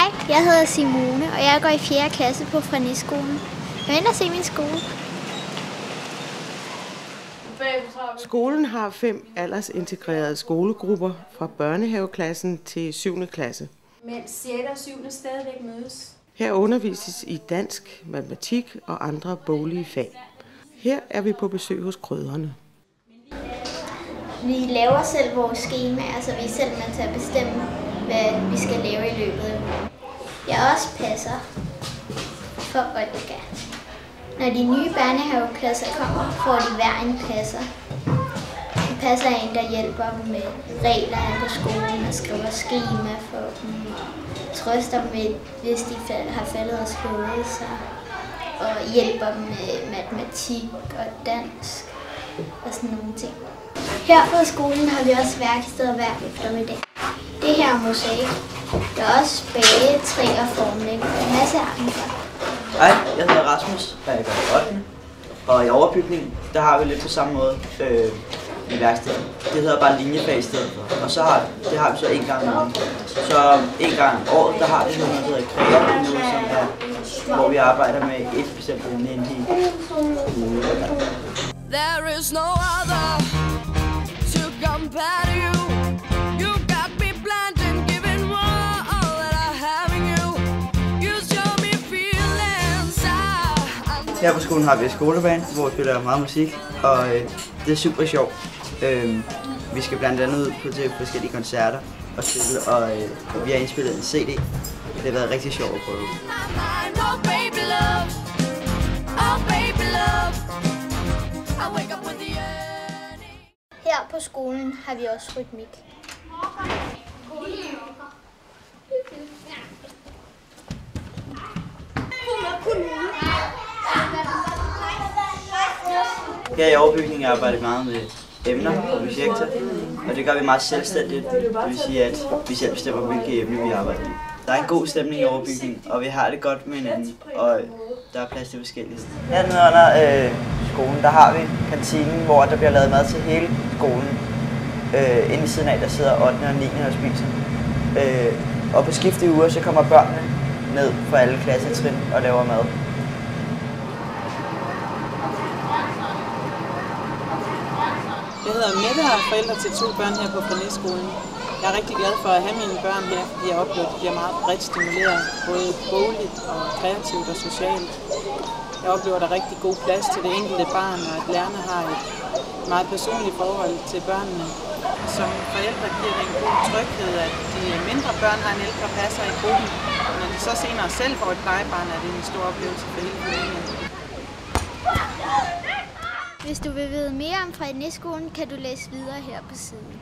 Hej, jeg hedder Simone, og jeg går i 4. klasse på Freniskolen. Jeg vil ind og se min skole. Skolen har 5 aldersintegrerede skolegrupper fra børnehaveklassen til 7. klasse. Mens 6. og 7. stadigvæk mødes. Her undervises i dansk, matematik og andre boglige fag. Her er vi på besøg hos Krødrene. Vi laver selv vores skemaer, så vi er selv med til at bestemme, hvad vi skal lave i løbet af ugen. Jeg er også passer for Olga. Når de nye børnehaveklasser kommer, får de hver en passer. En passer er en, der hjælper dem med reglerne på skolen og skriver skema for dem. Trøster dem, hvis de har faldet og slået sig. Og hjælper dem med matematik og dansk og sådan nogle ting. Her på skolen har vi også værksteder hver eftermiddag. Det her er mosaik. Der er også bage, træ og formning og en masse andre. Hej, jeg hedder Rasmus, og jeg går i 8. Og i overbygning, der har vi lidt på samme måde i værkstedet. Det hedder bare linjefag i stedet for. Og så det har vi så en gang om. Så en gang om året, der har vi noget, der hedder kreativ, hvor vi arbejder med et bestemt emne inde i ugen. There is no other to compare to you. You got me blind and giving all that I have in you. You show me feelings. Her på skolen har vi et skoleband, hvor vi spiller meget musik, og det er super sjovt. Vi skal blandt andet ud på til forskellige koncerter og spille, og vi har indspillet en CD. Det har været rigtig sjovt at prøve. Oh baby love, oh baby love. I wake up with the yearning. Her på skolen har vi også rytmik. Her i overbygningen arbejder vi meget med emner og projekter, og det gør vi meget selvstændigt. Det vil sige, at vi selv bestemmer, hvilke emner vi arbejder med. Der er en god stemning i overbygningen, og vi har det godt med hinanden, og der er plads til forskellige. Hernede under skolen, der har vi kantinen, hvor der bliver lavet mad til hele skolen. Inde i siden af, der sidder 8. og 9. og spiser. Og på skiftende uger, så kommer børnene ned fra alle klassetrin og laver mad. Jeg hedder Mette og er forældre til 2 børn her på Freniskolen. Jeg er rigtig glad for at have mine børn her, fordi jeg oplever, at de bliver meget bredt stimuleret, både bogligt og kreativt og socialt. Jeg oplever, at der er rigtig god plads til det enkelte barn, og at lærerne har et meget personligt forhold til børnene. Som forældre giver det en god tryghed, at de mindre børn har en ældre passer i gruppen. Og når de så senere selv får et plejebarn, er det en stor oplevelse for hele familien. Hvis du vil vide mere om Freniskolen, kan du læse videre her på siden.